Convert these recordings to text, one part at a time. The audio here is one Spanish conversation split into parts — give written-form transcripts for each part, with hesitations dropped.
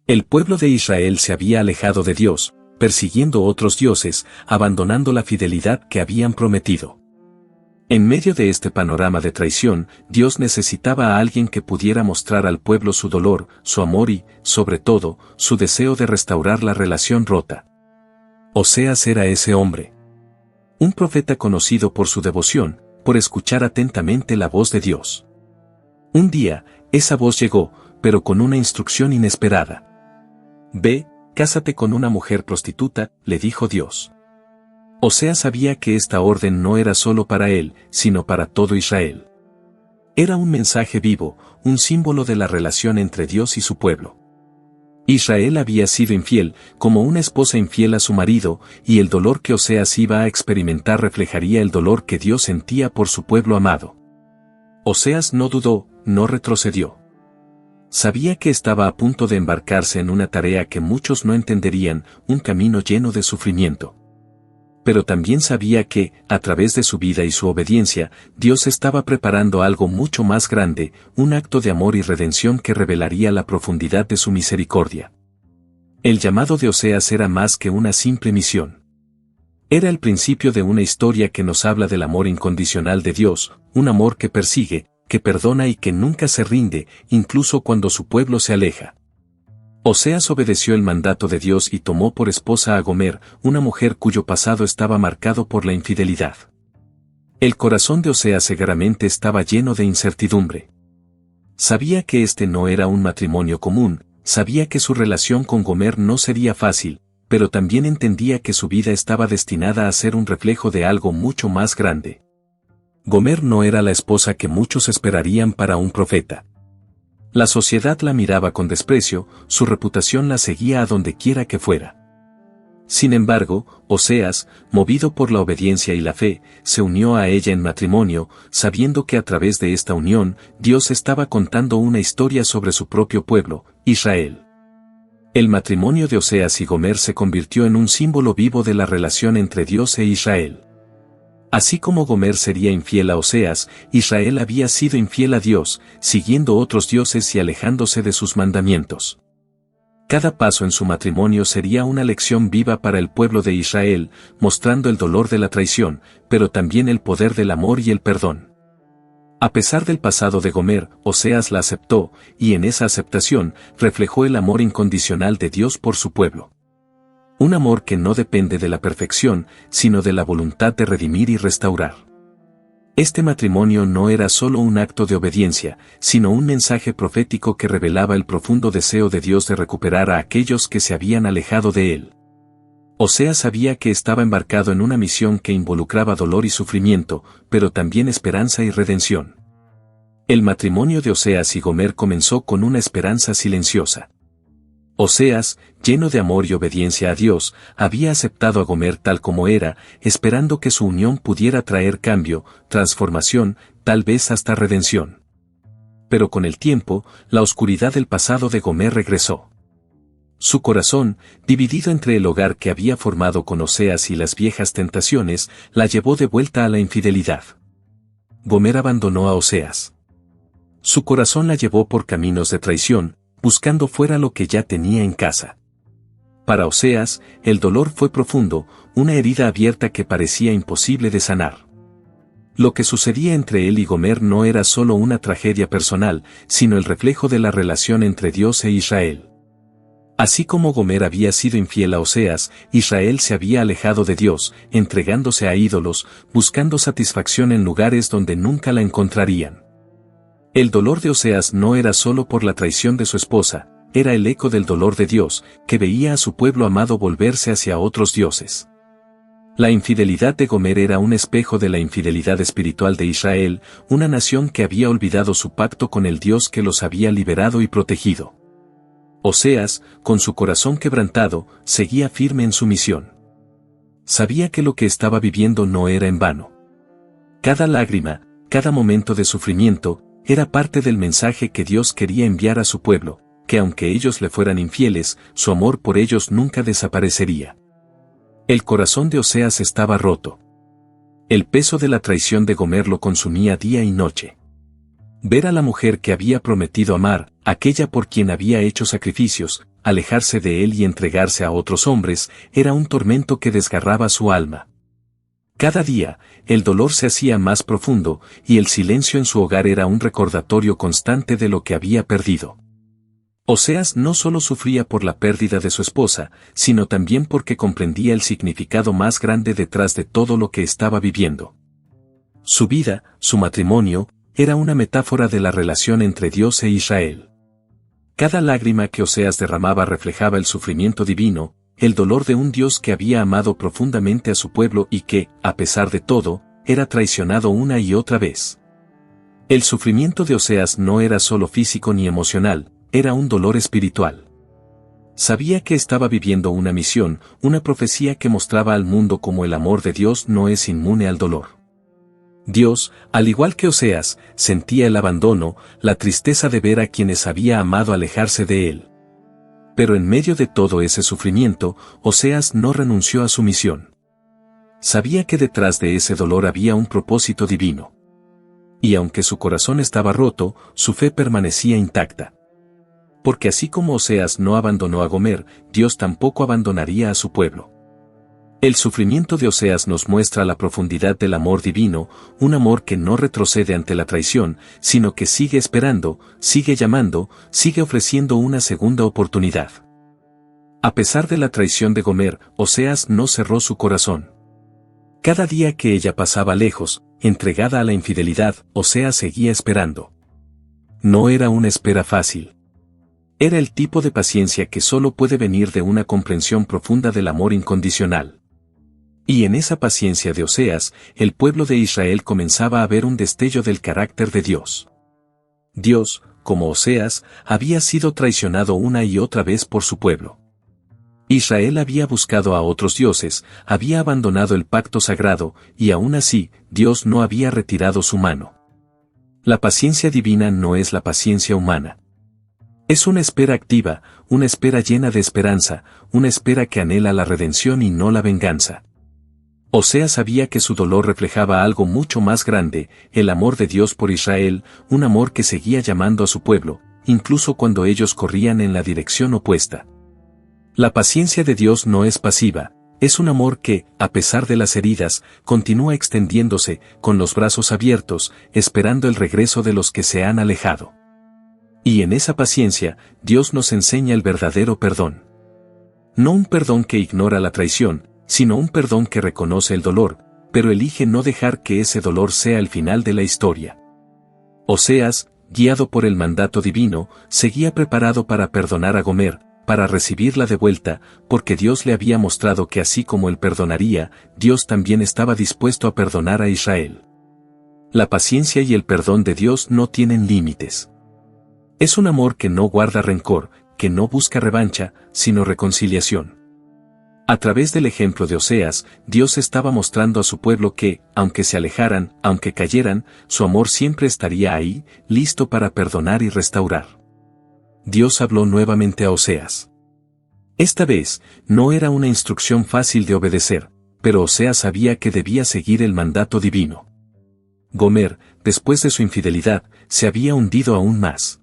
El pueblo de Israel se había alejado de Dios, persiguiendo otros dioses, abandonando la fidelidad que habían prometido. En medio de este panorama de traición, Dios necesitaba a alguien que pudiera mostrar al pueblo su dolor, su amor y, sobre todo, su deseo de restaurar la relación rota. Oseas era ese hombre. Un profeta conocido por su devoción, por escuchar atentamente la voz de Dios. Un día, esa voz llegó, pero con una instrucción inesperada. Ve, cásate con una mujer prostituta, le dijo Dios. Oseas sabía que esta orden no era solo para él, sino para todo Israel. Era un mensaje vivo, un símbolo de la relación entre Dios y su pueblo. Israel había sido infiel, como una esposa infiel a su marido, y el dolor que Oseas iba a experimentar reflejaría el dolor que Dios sentía por su pueblo amado. Oseas no dudó, no retrocedió. Sabía que estaba a punto de embarcarse en una tarea que muchos no entenderían, un camino lleno de sufrimiento. Pero también sabía que, a través de su vida y su obediencia, Dios estaba preparando algo mucho más grande, un acto de amor y redención que revelaría la profundidad de su misericordia. El llamado de Oseas era más que una simple misión. Era el principio de una historia que nos habla del amor incondicional de Dios, un amor que persigue, que perdona y que nunca se rinde, incluso cuando su pueblo se aleja. Oseas obedeció el mandato de Dios y tomó por esposa a Gomer, una mujer cuyo pasado estaba marcado por la infidelidad. El corazón de Oseas seguramente estaba lleno de incertidumbre. Sabía que este no era un matrimonio común, sabía que su relación con Gomer no sería fácil, pero también entendía que su vida estaba destinada a ser un reflejo de algo mucho más grande. Gomer no era la esposa que muchos esperarían para un profeta. La sociedad la miraba con desprecio, su reputación la seguía a donde quiera que fuera. Sin embargo, Oseas, movido por la obediencia y la fe, se unió a ella en matrimonio, sabiendo que a través de esta unión, Dios estaba contando una historia sobre su propio pueblo, Israel. El matrimonio de Oseas y Gomer se convirtió en un símbolo vivo de la relación entre Dios e Israel. Así como Gomer sería infiel a Oseas, Israel había sido infiel a Dios, siguiendo otros dioses y alejándose de sus mandamientos. Cada paso en su matrimonio sería una lección viva para el pueblo de Israel, mostrando el dolor de la traición, pero también el poder del amor y el perdón. A pesar del pasado de Gomer, Oseas la aceptó, y en esa aceptación, reflejó el amor incondicional de Dios por su pueblo. Un amor que no depende de la perfección, sino de la voluntad de redimir y restaurar. Este matrimonio no era solo un acto de obediencia, sino un mensaje profético que revelaba el profundo deseo de Dios de recuperar a aquellos que se habían alejado de él. Oseas sabía que estaba embarcado en una misión que involucraba dolor y sufrimiento, pero también esperanza y redención. El matrimonio de Oseas y Gomer comenzó con una esperanza silenciosa. Oseas, lleno de amor y obediencia a Dios, había aceptado a Gomer tal como era, esperando que su unión pudiera traer cambio, transformación, tal vez hasta redención. Pero con el tiempo, la oscuridad del pasado de Gomer regresó. Su corazón, dividido entre el hogar que había formado con Oseas y las viejas tentaciones, la llevó de vuelta a la infidelidad. Gomer abandonó a Oseas. Su corazón la llevó por caminos de traición, buscando fuera lo que ya tenía en casa. Para Oseas, el dolor fue profundo, una herida abierta que parecía imposible de sanar. Lo que sucedía entre él y Gomer no era solo una tragedia personal, sino el reflejo de la relación entre Dios e Israel. Así como Gomer había sido infiel a Oseas, Israel se había alejado de Dios, entregándose a ídolos, buscando satisfacción en lugares donde nunca la encontrarían. El dolor de Oseas no era solo por la traición de su esposa, era el eco del dolor de Dios, que veía a su pueblo amado volverse hacia otros dioses. La infidelidad de Gomer era un espejo de la infidelidad espiritual de Israel, una nación que había olvidado su pacto con el Dios que los había liberado y protegido. Oseas, con su corazón quebrantado, seguía firme en su misión. Sabía que lo que estaba viviendo no era en vano. Cada lágrima, cada momento de sufrimiento, era parte del mensaje que Dios quería enviar a su pueblo, que aunque ellos le fueran infieles, su amor por ellos nunca desaparecería. El corazón de Oseas estaba roto. El peso de la traición de Gomer lo consumía día y noche. Ver a la mujer que había prometido amar, aquella por quien había hecho sacrificios, alejarse de él y entregarse a otros hombres, era un tormento que desgarraba su alma. Cada día, el dolor se hacía más profundo, y el silencio en su hogar era un recordatorio constante de lo que había perdido. Oseas no solo sufría por la pérdida de su esposa, sino también porque comprendía el significado más grande detrás de todo lo que estaba viviendo. Su vida, su matrimonio, era una metáfora de la relación entre Dios e Israel. Cada lágrima que Oseas derramaba reflejaba el sufrimiento divino, el dolor de un Dios que había amado profundamente a su pueblo y que, a pesar de todo, era traicionado una y otra vez. El sufrimiento de Oseas no era solo físico ni emocional, era un dolor espiritual. Sabía que estaba viviendo una misión, una profecía que mostraba al mundo cómo el amor de Dios no es inmune al dolor. Dios, al igual que Oseas, sentía el abandono, la tristeza de ver a quienes había amado alejarse de él. Pero en medio de todo ese sufrimiento, Oseas no renunció a su misión. Sabía que detrás de ese dolor había un propósito divino. Y aunque su corazón estaba roto, su fe permanecía intacta. Porque así como Oseas no abandonó a Gomer, Dios tampoco abandonaría a su pueblo. El sufrimiento de Oseas nos muestra la profundidad del amor divino, un amor que no retrocede ante la traición, sino que sigue esperando, sigue llamando, sigue ofreciendo una segunda oportunidad. A pesar de la traición de Gomer, Oseas no cerró su corazón. Cada día que ella pasaba lejos, entregada a la infidelidad, Oseas seguía esperando. No era una espera fácil. Era el tipo de paciencia que solo puede venir de una comprensión profunda del amor incondicional. Y en esa paciencia de Oseas, el pueblo de Israel comenzaba a ver un destello del carácter de Dios. Dios, como Oseas, había sido traicionado una y otra vez por su pueblo. Israel había buscado a otros dioses, había abandonado el pacto sagrado, y aún así, Dios no había retirado su mano. La paciencia divina no es la paciencia humana. Es una espera activa, una espera llena de esperanza, una espera que anhela la redención y no la venganza. Oseas sabía que su dolor reflejaba algo mucho más grande, el amor de Dios por Israel, un amor que seguía llamando a su pueblo, incluso cuando ellos corrían en la dirección opuesta. La paciencia de Dios no es pasiva, es un amor que, a pesar de las heridas, continúa extendiéndose, con los brazos abiertos, esperando el regreso de los que se han alejado. Y en esa paciencia, Dios nos enseña el verdadero perdón. No un perdón que ignora la traición, sino un perdón que reconoce el dolor, pero elige no dejar que ese dolor sea el final de la historia. Oseas, guiado por el mandato divino, seguía preparado para perdonar a Gomer, para recibirla de vuelta, porque Dios le había mostrado que así como él perdonaría, Dios también estaba dispuesto a perdonar a Israel. La paciencia y el perdón de Dios no tienen límites. Es un amor que no guarda rencor, que no busca revancha, sino reconciliación. A través del ejemplo de Oseas, Dios estaba mostrando a su pueblo que, aunque se alejaran, aunque cayeran, su amor siempre estaría ahí, listo para perdonar y restaurar. Dios habló nuevamente a Oseas. Esta vez, no era una instrucción fácil de obedecer, pero Oseas sabía que debía seguir el mandato divino. Gomer, después de su infidelidad, se había hundido aún más.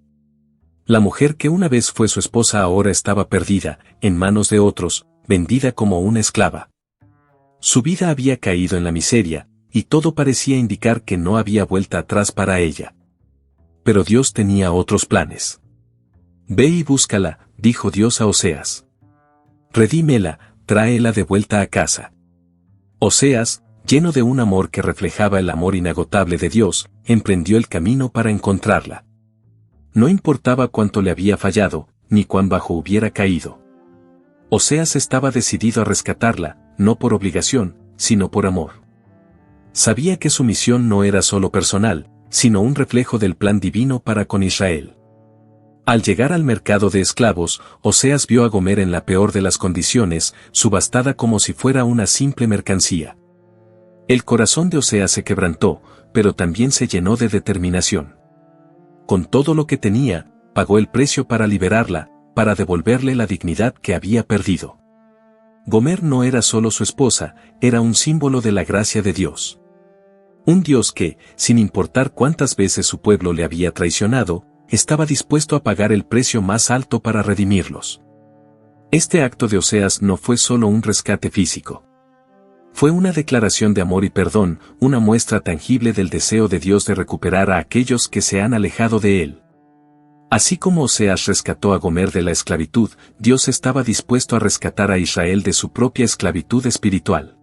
La mujer que una vez fue su esposa ahora estaba perdida, en manos de otros, vendida como una esclava. Su vida había caído en la miseria, y todo parecía indicar que no había vuelta atrás para ella. Pero Dios tenía otros planes. Ve y búscala, dijo Dios a Oseas. Redímela, tráela de vuelta a casa. Oseas, lleno de un amor que reflejaba el amor inagotable de Dios, emprendió el camino para encontrarla. No importaba cuánto le había fallado, ni cuán bajo hubiera caído. Oseas estaba decidido a rescatarla, no por obligación, sino por amor. Sabía que su misión no era solo personal, sino un reflejo del plan divino para con Israel. Al llegar al mercado de esclavos, Oseas vio a Gomer en la peor de las condiciones, subastada como si fuera una simple mercancía. El corazón de Oseas se quebrantó, pero también se llenó de determinación. Con todo lo que tenía, pagó el precio para liberarla, para devolverle la dignidad que había perdido. Gomer no era solo su esposa, era un símbolo de la gracia de Dios. Un Dios que, sin importar cuántas veces su pueblo le había traicionado, estaba dispuesto a pagar el precio más alto para redimirlos. Este acto de Oseas no fue solo un rescate físico. Fue una declaración de amor y perdón, una muestra tangible del deseo de Dios de recuperar a aquellos que se han alejado de Él. Así como Oseas rescató a Gomer de la esclavitud, Dios estaba dispuesto a rescatar a Israel de su propia esclavitud espiritual.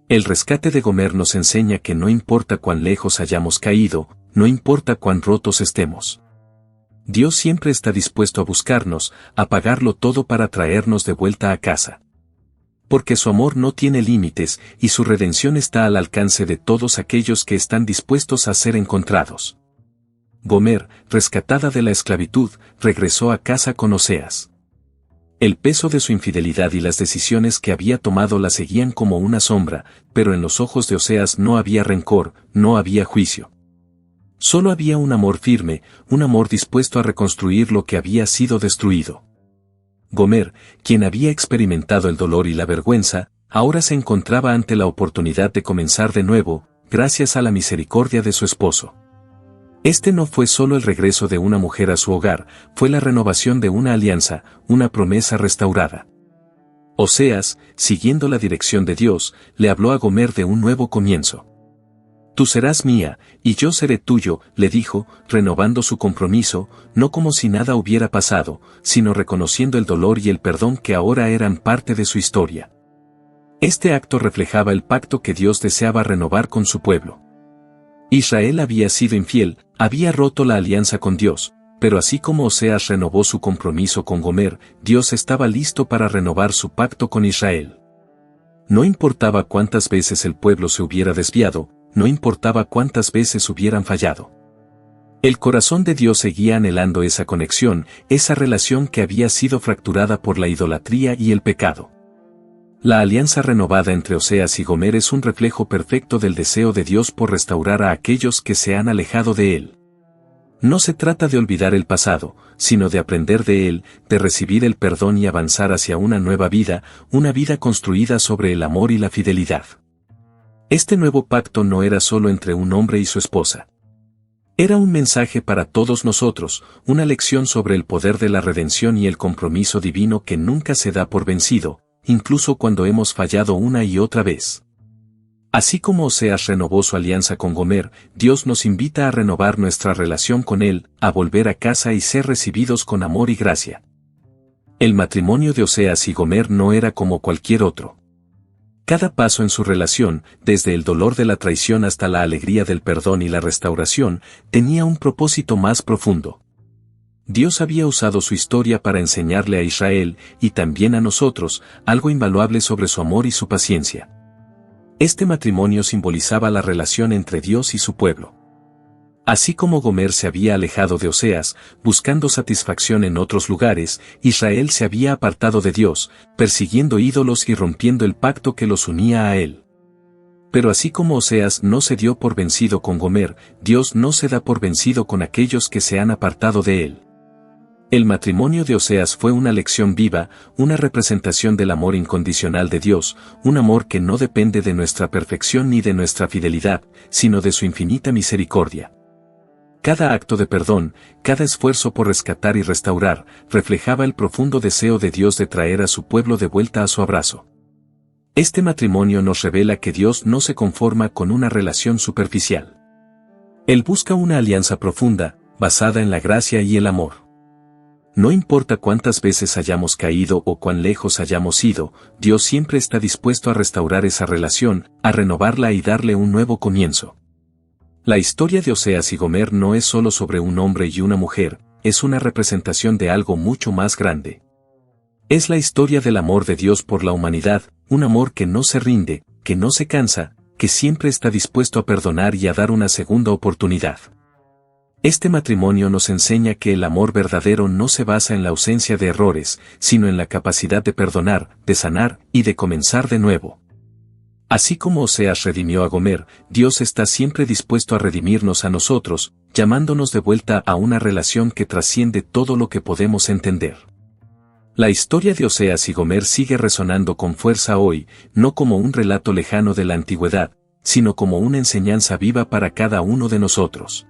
El rescate de Gomer nos enseña que no importa cuán lejos hayamos caído, no importa cuán rotos estemos. Dios siempre está dispuesto a buscarnos, a pagarlo todo para traernos de vuelta a casa. Porque su amor no tiene límites y su redención está al alcance de todos aquellos que están dispuestos a ser encontrados. Gomer, rescatada de la esclavitud, regresó a casa con Oseas. El peso de su infidelidad y las decisiones que había tomado la seguían como una sombra, pero en los ojos de Oseas no había rencor, no había juicio. Solo había un amor firme, un amor dispuesto a reconstruir lo que había sido destruido. Gomer, quien había experimentado el dolor y la vergüenza, ahora se encontraba ante la oportunidad de comenzar de nuevo, gracias a la misericordia de su esposo. Este no fue solo el regreso de una mujer a su hogar, fue la renovación de una alianza, una promesa restaurada. Oseas, siguiendo la dirección de Dios, le habló a Gomer de un nuevo comienzo. Tú serás mía, y yo seré tuyo, le dijo, renovando su compromiso, no como si nada hubiera pasado, sino reconociendo el dolor y el perdón que ahora eran parte de su historia. Este acto reflejaba el pacto que Dios deseaba renovar con su pueblo. Israel había sido infiel, había roto la alianza con Dios, pero así como Oseas renovó su compromiso con Gomer, Dios estaba listo para renovar su pacto con Israel. No importaba cuántas veces el pueblo se hubiera desviado, no importaba cuántas veces hubieran fallado. El corazón de Dios seguía anhelando esa conexión, esa relación que había sido fracturada por la idolatría y el pecado. La alianza renovada entre Oseas y Gomer es un reflejo perfecto del deseo de Dios por restaurar a aquellos que se han alejado de Él. No se trata de olvidar el pasado, sino de aprender de él, de recibir el perdón y avanzar hacia una nueva vida, una vida construida sobre el amor y la fidelidad. Este nuevo pacto no era solo entre un hombre y su esposa. Era un mensaje para todos nosotros, una lección sobre el poder de la redención y el compromiso divino que nunca se da por vencido, incluso cuando hemos fallado una y otra vez. Así como Oseas renovó su alianza con Gomer, Dios nos invita a renovar nuestra relación con Él, a volver a casa y ser recibidos con amor y gracia. El matrimonio de Oseas y Gomer no era como cualquier otro. Cada paso en su relación, desde el dolor de la traición hasta la alegría del perdón y la restauración, tenía un propósito más profundo. Dios había usado su historia para enseñarle a Israel, y también a nosotros, algo invaluable sobre su amor y su paciencia. Este matrimonio simbolizaba la relación entre Dios y su pueblo. Así como Gomer se había alejado de Oseas, buscando satisfacción en otros lugares, Israel se había apartado de Dios, persiguiendo ídolos y rompiendo el pacto que los unía a Él. Pero así como Oseas no se dio por vencido con Gomer, Dios no se da por vencido con aquellos que se han apartado de Él. El matrimonio de Oseas fue una lección viva, una representación del amor incondicional de Dios, un amor que no depende de nuestra perfección ni de nuestra fidelidad, sino de su infinita misericordia. Cada acto de perdón, cada esfuerzo por rescatar y restaurar, reflejaba el profundo deseo de Dios de traer a su pueblo de vuelta a su abrazo. Este matrimonio nos revela que Dios no se conforma con una relación superficial. Él busca una alianza profunda, basada en la gracia y el amor. No importa cuántas veces hayamos caído o cuán lejos hayamos ido, Dios siempre está dispuesto a restaurar esa relación, a renovarla y darle un nuevo comienzo. La historia de Oseas y Gomer no es solo sobre un hombre y una mujer, es una representación de algo mucho más grande. Es la historia del amor de Dios por la humanidad, un amor que no se rinde, que no se cansa, que siempre está dispuesto a perdonar y a dar una segunda oportunidad. Este matrimonio nos enseña que el amor verdadero no se basa en la ausencia de errores, sino en la capacidad de perdonar, de sanar y de comenzar de nuevo. Así como Oseas redimió a Gomer, Dios está siempre dispuesto a redimirnos a nosotros, llamándonos de vuelta a una relación que trasciende todo lo que podemos entender. La historia de Oseas y Gomer sigue resonando con fuerza hoy, no como un relato lejano de la antigüedad, sino como una enseñanza viva para cada uno de nosotros.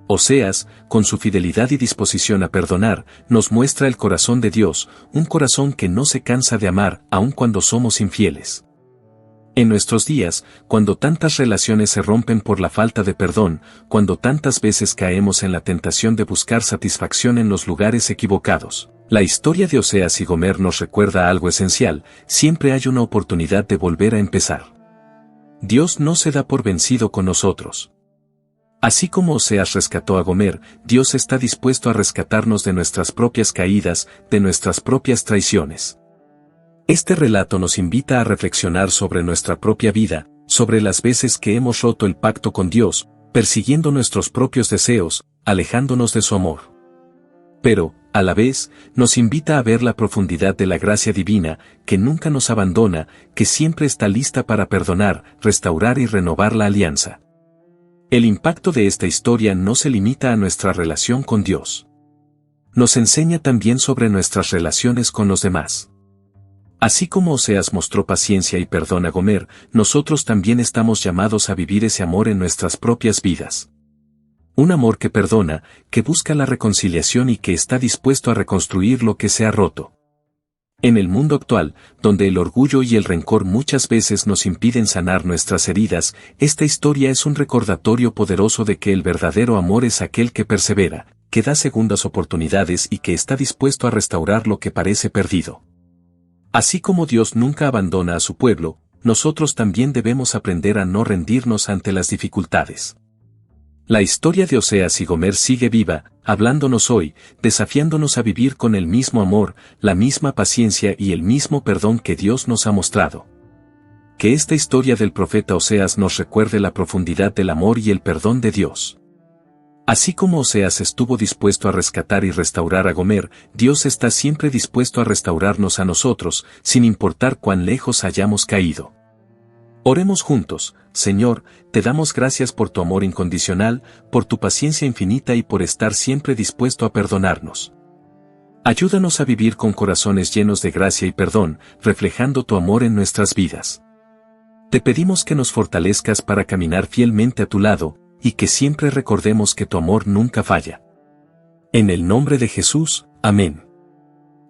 Oseas, con su fidelidad y disposición a perdonar, nos muestra el corazón de Dios, un corazón que no se cansa de amar, aun cuando somos infieles. En nuestros días, cuando tantas relaciones se rompen por la falta de perdón, cuando tantas veces caemos en la tentación de buscar satisfacción en los lugares equivocados, la historia de Oseas y Gomer nos recuerda algo esencial: siempre hay una oportunidad de volver a empezar. Dios no se da por vencido con nosotros. Así como Oseas rescató a Gomer, Dios está dispuesto a rescatarnos de nuestras propias caídas, de nuestras propias traiciones. Este relato nos invita a reflexionar sobre nuestra propia vida, sobre las veces que hemos roto el pacto con Dios, persiguiendo nuestros propios deseos, alejándonos de su amor. Pero, a la vez, nos invita a ver la profundidad de la gracia divina, que nunca nos abandona, que siempre está lista para perdonar, restaurar y renovar la alianza. El impacto de esta historia no se limita a nuestra relación con Dios. Nos enseña también sobre nuestras relaciones con los demás. Así como Oseas mostró paciencia y perdón a Gomer, nosotros también estamos llamados a vivir ese amor en nuestras propias vidas. Un amor que perdona, que busca la reconciliación y que está dispuesto a reconstruir lo que se ha roto. En el mundo actual, donde el orgullo y el rencor muchas veces nos impiden sanar nuestras heridas, esta historia es un recordatorio poderoso de que el verdadero amor es aquel que persevera, que da segundas oportunidades y que está dispuesto a restaurar lo que parece perdido. Así como Dios nunca abandona a su pueblo, nosotros también debemos aprender a no rendirnos ante las dificultades. La historia de Oseas y Gomer sigue viva, hablándonos hoy, desafiándonos a vivir con el mismo amor, la misma paciencia y el mismo perdón que Dios nos ha mostrado. Que esta historia del profeta Oseas nos recuerde la profundidad del amor y el perdón de Dios. Así como Oseas estuvo dispuesto a rescatar y restaurar a Gomer, Dios está siempre dispuesto a restaurarnos a nosotros, sin importar cuán lejos hayamos caído. Oremos juntos. Señor, te damos gracias por tu amor incondicional, por tu paciencia infinita y por estar siempre dispuesto a perdonarnos. Ayúdanos a vivir con corazones llenos de gracia y perdón, reflejando tu amor en nuestras vidas. Te pedimos que nos fortalezcas para caminar fielmente a tu lado, y que siempre recordemos que tu amor nunca falla. En el nombre de Jesús, amén.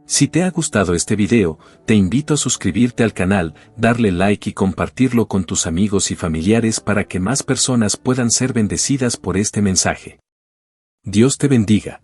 Si te ha gustado este video, te invito a suscribirte al canal, darle like y compartirlo con tus amigos y familiares para que más personas puedan ser bendecidas por este mensaje. Dios te bendiga.